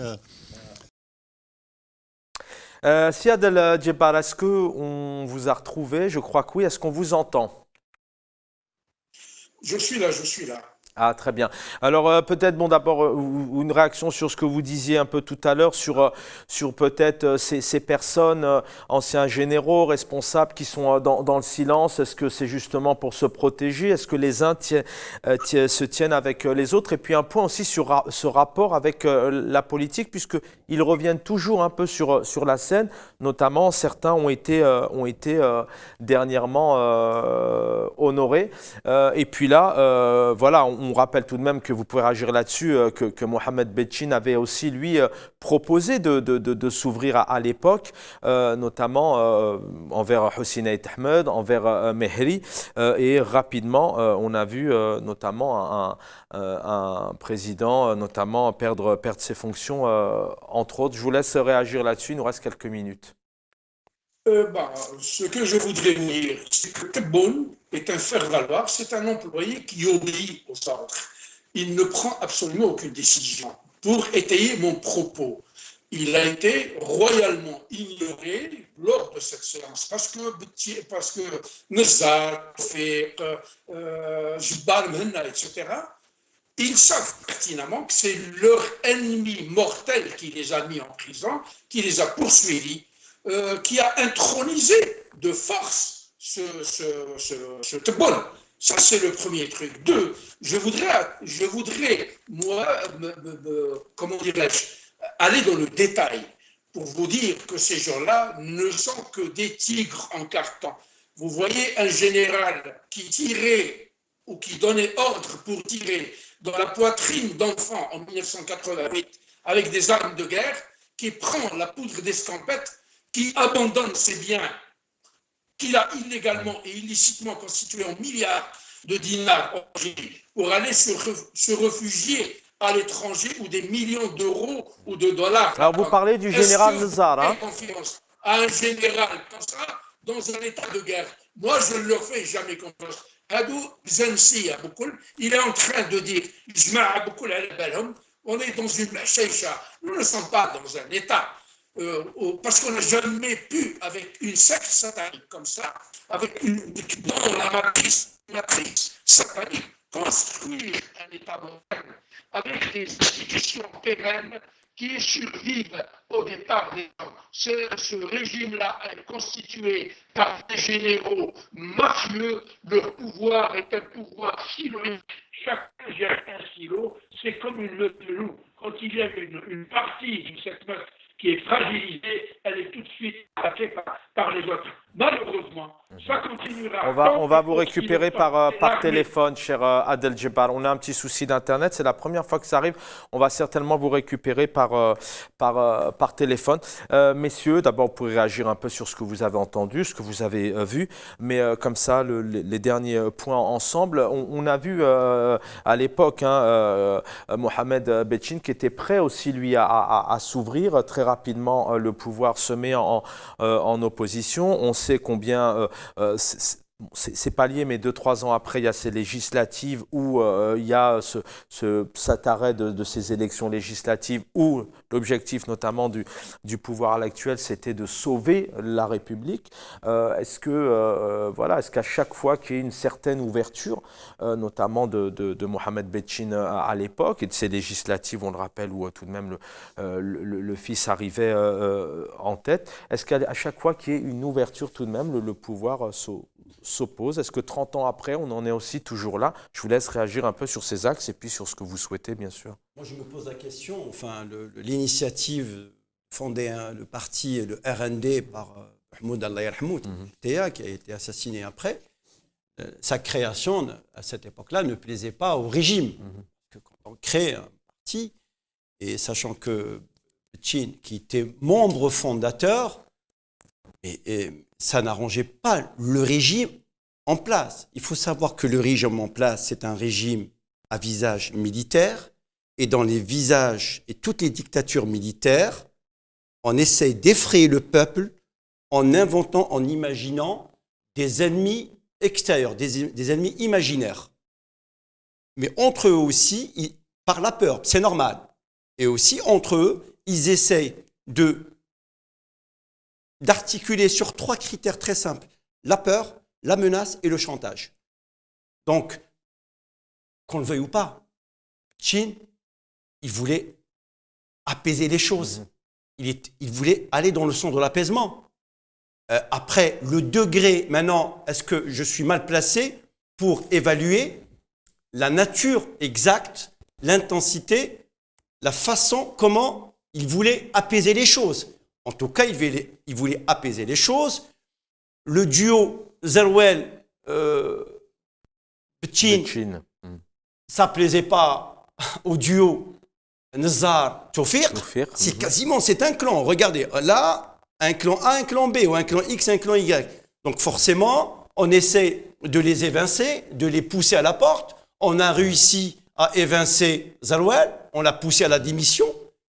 Siad El Djebar, est-ce qu'on vous a retrouvé? Je crois que oui. Est-ce qu'on vous entend? Je suis là, je suis là. Ah, très bien. Alors, peut-être, bon, d'abord, une réaction sur ce que vous disiez un peu tout à l'heure, sur peut-être ces personnes, anciens généraux, responsables, qui sont dans le silence. Est-ce que c'est justement pour se protéger? Est-ce que les uns se tiennent avec les autres? Et puis, un point aussi sur ce rapport avec la politique, puisqu'ils reviennent toujours un peu sur la scène. Notamment, certains ont été dernièrement honorés. Et puis là, voilà, on rappelle tout de même que vous pouvez réagir là-dessus, que Mohamed Betchin avait aussi, lui, proposé de s'ouvrir à l'époque, notamment envers Hossein Ait Ahmed, envers Mehri. Et rapidement, on a vu notamment un président notamment perdre ses fonctions, entre autres. Je vous laisse réagir là-dessus, il nous reste quelques minutes. Ce que je voudrais dire, c'est que Tebboune est un faire-valoir, c'est un employé qui obéit aux ordres. Il ne prend absolument aucune décision. Pour étayer mon propos, il a été royalement ignoré lors de cette séance parce que Nezar, Fiq, Jibbar Mhenna, etc., ils savent pertinemment que c'est leur ennemi mortel qui les a mis en prison, qui les a poursuivis, qui a intronisé de force ce Tebboune. Ça, c'est le premier truc. Deux, je voudrais moi, comment dirais-je, aller dans le détail pour vous dire que ces gens-là ne sont que des tigres en carton. Vous voyez un général qui tirait ou qui donnait ordre pour tirer dans la poitrine d'enfants en 1988 avec des armes de guerre, qui prend la poudre d'escampette, qui abandonne ses biens qu'il a illégalement et illicitement constitués en milliards de dinars pour aller se réfugier à l'étranger ou des millions d'euros ou de dollars. Alors vous parlez du général Nezar, hein? Confiance à un général comme ça dans un état de guerre. Moi, je ne leur fais jamais confiance. Il est en train de dire on est dans une machaïcha. Nous ne sommes pas dans un état. Parce qu'on n'a jamais pu, avec une secte satanique comme ça, dans la matrice satanique, construire un État moderne avec des institutions pérennes qui survivent au départ des gens. Ce régime-là est constitué par des généraux mafieux. Leur pouvoir est un pouvoir siloïque. Chacun gère un silo. C'est comme une meute de loups. Quand il y a une partie de cette meute qui est fragilisée, elle est tout de suite attaquée par les autres. Malheureusement, ça continuera. On va vous récupérer par téléphone, cher Adel Djebar. On a un petit souci d'Internet, c'est la première fois que ça arrive. On va certainement vous récupérer par téléphone. Messieurs, d'abord, vous pouvez réagir un peu sur ce que vous avez entendu, ce que vous avez vu. Mais comme ça, les derniers points ensemble. On a vu à l'époque Mohamed Betchin qui était prêt aussi, lui, à s'ouvrir. Très rapidement, le pouvoir se met en opposition. On sait combien c'est pas lié, mais 2-3 ans après, il y a ces législatives où il y a cet arrêt de ces élections législatives où l'objectif notamment du pouvoir actuel, c'était de sauver la République. Est-ce qu'à chaque fois qu'il y a une certaine ouverture, notamment de Mohamed Bechtine à l'époque, et de ces législatives, on le rappelle, où tout de même le fils arrivait en tête, est-ce qu'à chaque fois qu'il y ait une ouverture, tout de même, le pouvoir s'oppose? Est-ce que 30 ans après, on en est aussi toujours là? Je vous laisse réagir un peu sur ces axes et puis sur ce que vous souhaitez, bien sûr. Moi, je me pose la question, enfin, l'initiative fondée le parti, le RND, par Mahmoud Allah Yarhamout, qui a été assassiné après, sa création, à cette époque-là, ne plaisait pas au régime. Que quand on crée un parti, et sachant que Bechtine, qui était membre fondateur, et ça n'arrangeait pas le régime en place. Il faut savoir que le régime en place, c'est un régime à visage militaire, et dans les visages et toutes les dictatures militaires, on essaye d'effrayer le peuple en inventant, en imaginant des ennemis extérieurs, des ennemis imaginaires. Mais entre eux aussi, par la peur, c'est normal. Et aussi, entre eux, ils essayent d'articuler sur 3 critères très simples: la peur, la menace et le chantage. Donc, qu'on le veuille ou pas, Chine, il voulait apaiser les choses. Il voulait aller dans le sens de l'apaisement. Après, le degré, maintenant, est-ce que je suis mal placé pour évaluer la nature exacte, l'intensité, la façon, comment il voulait apaiser les choses? En tout cas, il voulait apaiser les choses. Le duo Zerouel Bechtine, ça ne plaisait pas au duo Nzar Tawfiq. C'est quasiment, c'est un clan. Regardez, là, un clan A, un clan B, ou un clan X, un clan Y. Donc forcément, on essaie de les évincer, de les pousser à la porte. On a réussi à évincer Zerouel, on l'a poussé à la démission,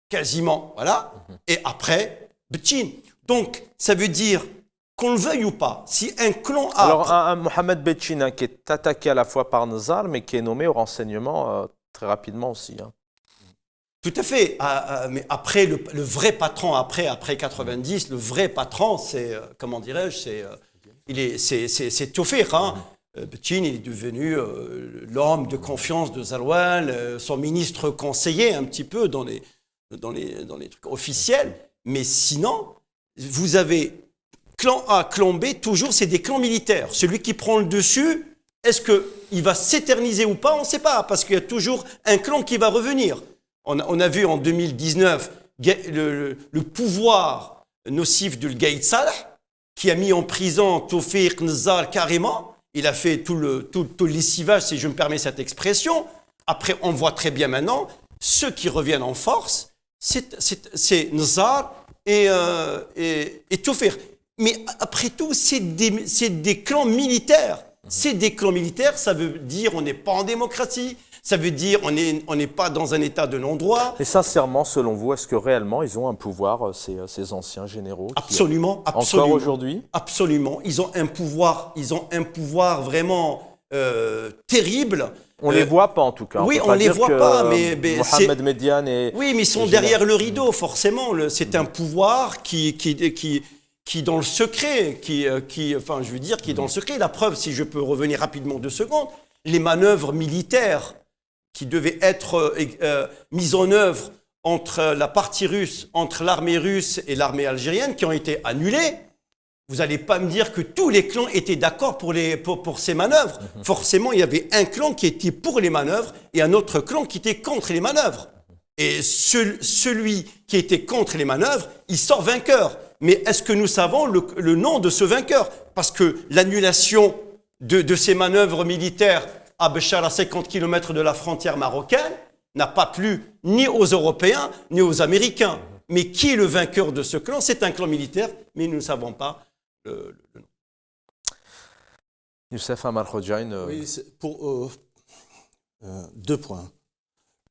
quasiment, voilà. Et après, Bechtine. Donc, ça veut dire, qu'on le veuille ou pas, si un clan A... Alors, un Mohamed Bechtine qui est attaqué à la fois par Nzar, mais qui est nommé au renseignement très rapidement aussi. Tout à fait. Mais après, le vrai patron, après 90, le vrai patron, c'est, comment dirais-je, c'est Tawfiq. Bechtine, il est devenu l'homme de confiance de Zerouel, son ministre conseiller un petit peu dans les trucs officiels. Mais sinon, vous avez clan A, clan B, toujours c'est des clans militaires. Celui qui prend le dessus, est-ce qu'il va s'éterniser ou pas? On ne sait pas, parce qu'il y a toujours un clan qui va revenir. On a vu en 2019 le pouvoir nocif de Gaïd Salah, qui a mis en prison Tawfiq Nzar carrément. Il a fait tout le lessivage, si je me permets cette expression. Après, on voit très bien maintenant, ceux qui reviennent en force, c'est Nzar et Tawfiq. Mais après tout, c'est des clans militaires. C'est des clans militaires, ça veut dire on n'est pas en démocratie, ça veut dire on n'est pas dans un état de non-droit. Et sincèrement, selon vous, est-ce que réellement ils ont un pouvoir, ces anciens généraux? Absolument, absolument. Encore aujourd'hui? Absolument. Ils ont un pouvoir vraiment terrible. On ne les voit pas en tout cas. Oui, on ne les voit pas, mais Mohamed Mediane et... Oui, mais ils sont derrière le rideau, forcément. C'est un pouvoir qui dans le secret, qui est dans le secret. La preuve, si je peux revenir rapidement 2 secondes, les manœuvres militaires qui devaient être mises en œuvre entre la partie russe, entre l'armée russe et l'armée algérienne, qui ont été annulées. Vous n'allez pas me dire que tous les clans étaient d'accord pour ces manœuvres. Forcément, il y avait un clan qui était pour les manœuvres et un autre clan qui était contre les manœuvres. Et celui qui était contre les manœuvres, il sort vainqueur. Mais est-ce que nous savons le nom de ce vainqueur? Parce que l'annulation de ces manœuvres militaires à Béchar, à 50 km de la frontière marocaine, n'a pas plu ni aux Européens, ni aux Américains. Mais qui est le vainqueur de ce clan? C'est un clan militaire, mais nous ne savons pas le nom. Youssef Amar Khojaïn. Oui, pour 2 points.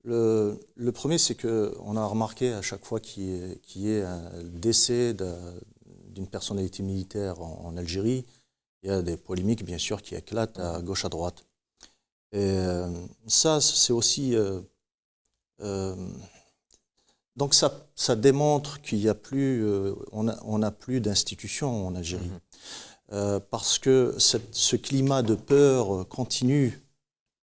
Le premier, c'est qu'on a remarqué à chaque fois qu'il y ait un décès d'une personnalité militaire en Algérie, Il y a des polémiques, bien sûr, qui éclatent à gauche, à droite. Et ça, c'est aussi... donc ça démontre qu'il y a plus... on n'a plus d'institutions en Algérie. Parce que ce climat de peur continue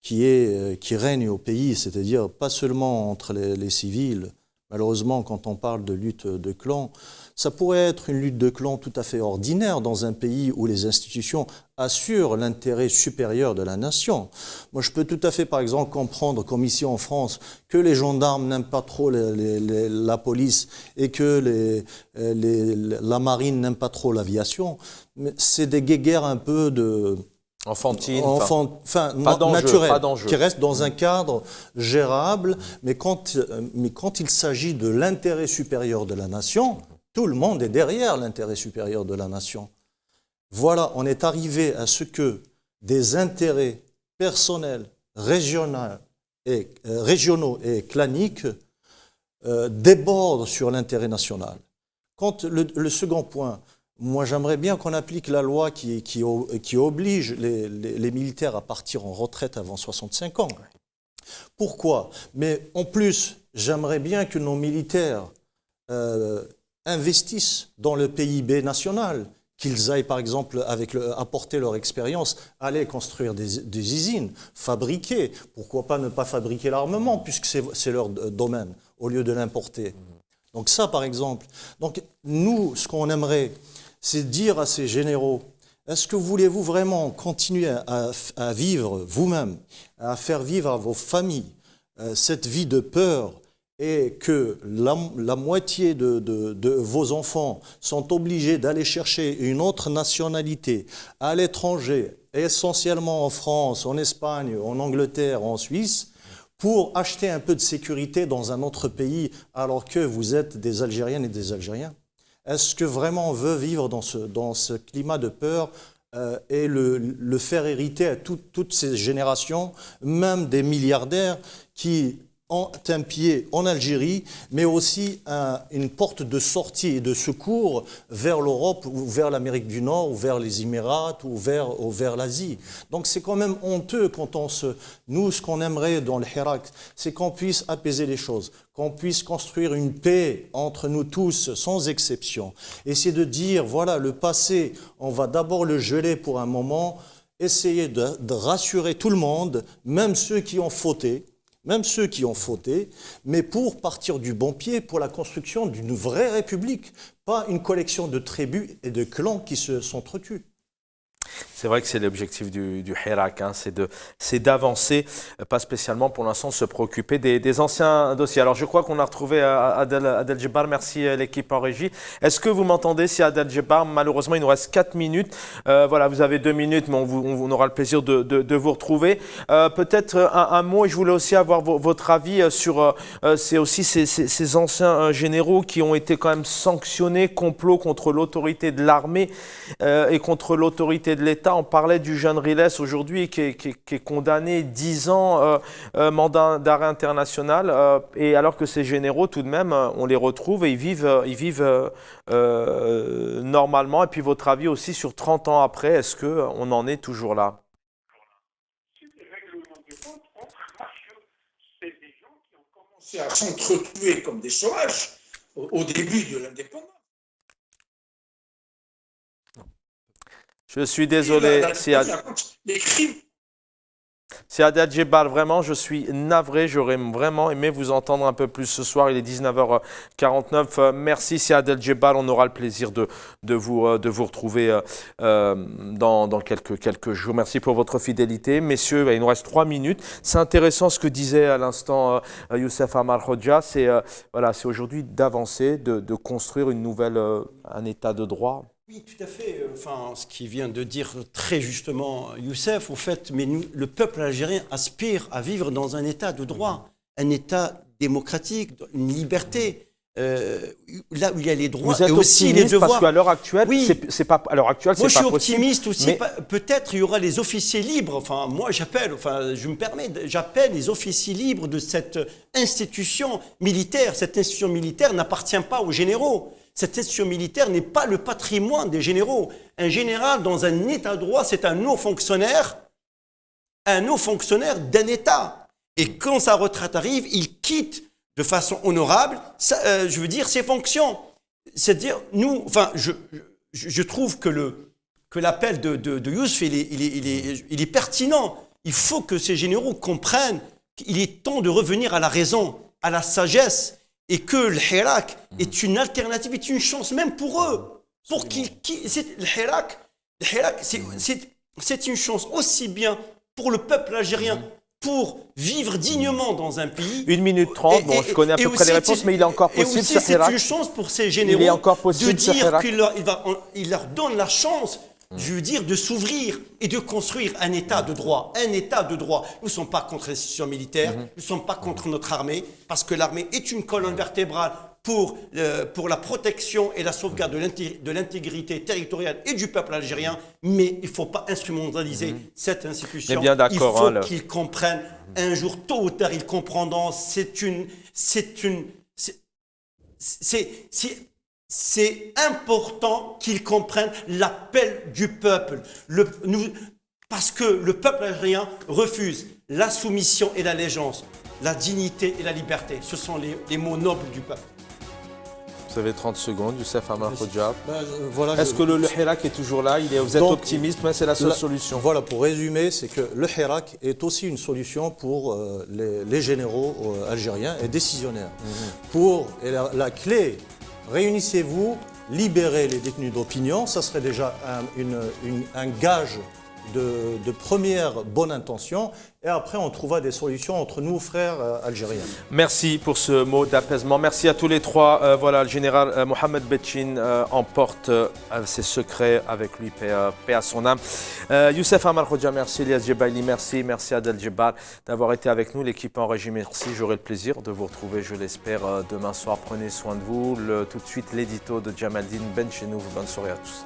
qui règne au pays, c'est-à-dire pas seulement entre les civils. Malheureusement, quand on parle de lutte de clans, ça pourrait être une lutte de clans tout à fait ordinaire dans un pays où les institutions assurent l'intérêt supérieur de la nation. Moi, je peux tout à fait, par exemple, comprendre, comme ici en France, que les gendarmes n'aiment pas trop la police et que la marine n'aime pas trop l'aviation. Mais c'est des guéguerres un peu de... enfantine, naturel, qui reste dans un cadre gérable, mais quand il s'agit de l'intérêt supérieur de la nation, tout le monde est derrière l'intérêt supérieur de la nation. Voilà, on est arrivé à ce que des intérêts personnels, régionaux et claniques débordent sur l'intérêt national. Quand le second point, moi, j'aimerais bien qu'on applique la loi qui oblige les militaires à partir en retraite avant 65 ans. Pourquoi? Mais en plus, j'aimerais bien que nos militaires investissent dans le PIB national, qu'ils aillent, par exemple, apporter leur expérience, aller construire des usines, fabriquer. Pourquoi pas ne pas fabriquer l'armement, puisque c'est leur domaine, au lieu de l'importer. Donc ça, par exemple. Donc nous, ce qu'on aimerait, c'est dire à ces généraux, est-ce que voulez-vous vraiment continuer à vivre vous-même, à faire vivre à vos familles cette vie de peur et que la moitié de vos enfants sont obligés d'aller chercher une autre nationalité à l'étranger, essentiellement en France, en Espagne, en Angleterre, en Suisse, pour acheter un peu de sécurité dans un autre pays alors que vous êtes des Algériennes et des Algériens? Est-ce que vraiment on veut vivre dans ce climat de peur et le faire hériter à toutes ces générations, même des milliardaires qui ont un pied en Algérie, mais aussi une porte de sortie et de secours vers l'Europe ou vers l'Amérique du Nord ou vers les Émirats ou vers l'Asie. Donc c'est quand même honteux quand nous, ce qu'on aimerait dans le Hirak, c'est qu'on puisse apaiser les choses, qu'on puisse construire une paix entre nous tous, sans exception. Et c'est de dire, voilà, le passé, on va d'abord le geler pour un moment, essayer de rassurer tout le monde, même ceux qui ont fauté, mais pour partir du bon pied, pour la construction d'une vraie république, pas une collection de tribus et de clans qui s'entretuent. C'est vrai que c'est l'objectif du Hirak, hein, c'est d'avancer, pas spécialement pour l'instant se préoccuper des anciens dossiers. Alors je crois qu'on a retrouvé Adel Djebbar, merci l'équipe en régie. Est-ce que vous m'entendez, si Adel Djebbar? Malheureusement il nous reste 4 minutes, voilà, vous avez 2 minutes, mais on aura le plaisir de vous retrouver. Peut-être un mot, et je voulais aussi avoir votre avis sur c'est aussi ces anciens généraux qui ont été quand même sanctionnés, complot contre l'autorité de l'armée et contre l'autorité de l'État. On parlait du jeune Riles aujourd'hui qui est condamné 10 ans mandat d'arrêt international et alors que ces généraux tout de même on les retrouve et ils vivent normalement. Et puis votre avis aussi sur 30 ans après, est-ce qu'on en est toujours là? Les règlements de compte parce que c'est des gens qui ont commencé à s'entretuer comme des sauvages au début de l'indépendance. Je suis désolé, les crimes. C'est Adel Djebbar, vraiment, je suis navré, j'aurais vraiment aimé vous entendre un peu plus ce soir, il est 19h49. Merci, c'est Adel Djebbar, on aura le plaisir de vous retrouver dans quelques jours. Merci pour votre fidélité. Messieurs, il nous reste 3 minutes. C'est intéressant ce que disait à l'instant Youssef Amar Hodja, c'est aujourd'hui d'avancer, de construire un état de droit. Oui, tout à fait. Enfin, ce qui vient de dire très justement Youssef, au fait, mais le peuple algérien aspire à vivre dans un état de droit, un état démocratique, une liberté, là où il y a les droits et aussi les devoirs. Parce qu'à l'heure actuelle, oui. c'est pas à l'heure actuelle, c'est pas possible. Moi, je suis optimiste aussi. Mais... Peut-être il y aura les officiers libres. Enfin, moi, j'appelle les officiers libres de cette institution militaire. Cette institution militaire n'appartient pas aux généraux. Cette institution militaire n'est pas le patrimoine des généraux. un général dans un état de droit, c'est un haut fonctionnaire d'un État. Et quand sa retraite arrive, il quitte de façon honorable, ses fonctions. C'est-à-dire, je trouve que l'appel de Youssef, il est pertinent. Il faut que ces généraux comprennent qu'il est temps de revenir à la raison, à la sagesse, et que le Hirak est une alternative, est une chance même pour eux. Pour le Hirak, c'est une chance aussi bien pour le peuple algérien, pour vivre dignement dans un pays. 1 minute 30, bon, je connais à peu près les réponses, mais il est encore possible. Et aussi, c'est une chance pour ces généraux de dire qu'il leur donne la chance, je veux dire, de s'ouvrir et de construire un État de droit. Un État de droit. Nous ne sommes pas contre l'institution militaire, nous ne sommes pas contre notre armée, parce que l'armée est une colonne vertébrale pour la protection et la sauvegarde de l'intégrité territoriale et du peuple algérien, mais il ne faut pas instrumentaliser cette institution. Bien il faut qu'ils comprennent, un jour, tôt ou tard, ils comprendront. C'est important qu'ils comprennent l'appel du peuple. Parce que le peuple algérien refuse la soumission et l'allégeance, la dignité et la liberté. Ce sont les mots nobles du peuple. Vous avez 30 secondes, Youssef Amar Khoja. Voilà, est-ce que le Hirak est toujours là? Vous êtes optimiste, mais c'est la seule solution. Voilà, pour résumer, c'est que le Hirak est aussi une solution pour les généraux algériens et décisionnaires. Et la clé, réunissez-vous, libérez les détenus d'opinion, ça serait déjà un gage de première bonne intention, et après on trouvera des solutions entre nous, frères algériens. Merci pour ce mot d'apaisement. Merci à tous les trois. Voilà, le général Mohamed Betchin emporte ses secrets avec lui, paix à son âme. Youssef Amar Khoja, merci. Elias Jebaili, merci. Merci Adel Djebbar d'avoir été avec nous. L'équipe en régie, merci. J'aurai le plaisir de vous retrouver, je l'espère, demain soir. Prenez soin de vous. Tout de suite, l'édito de Jamaldine Benchenou. Bonne soirée à tous.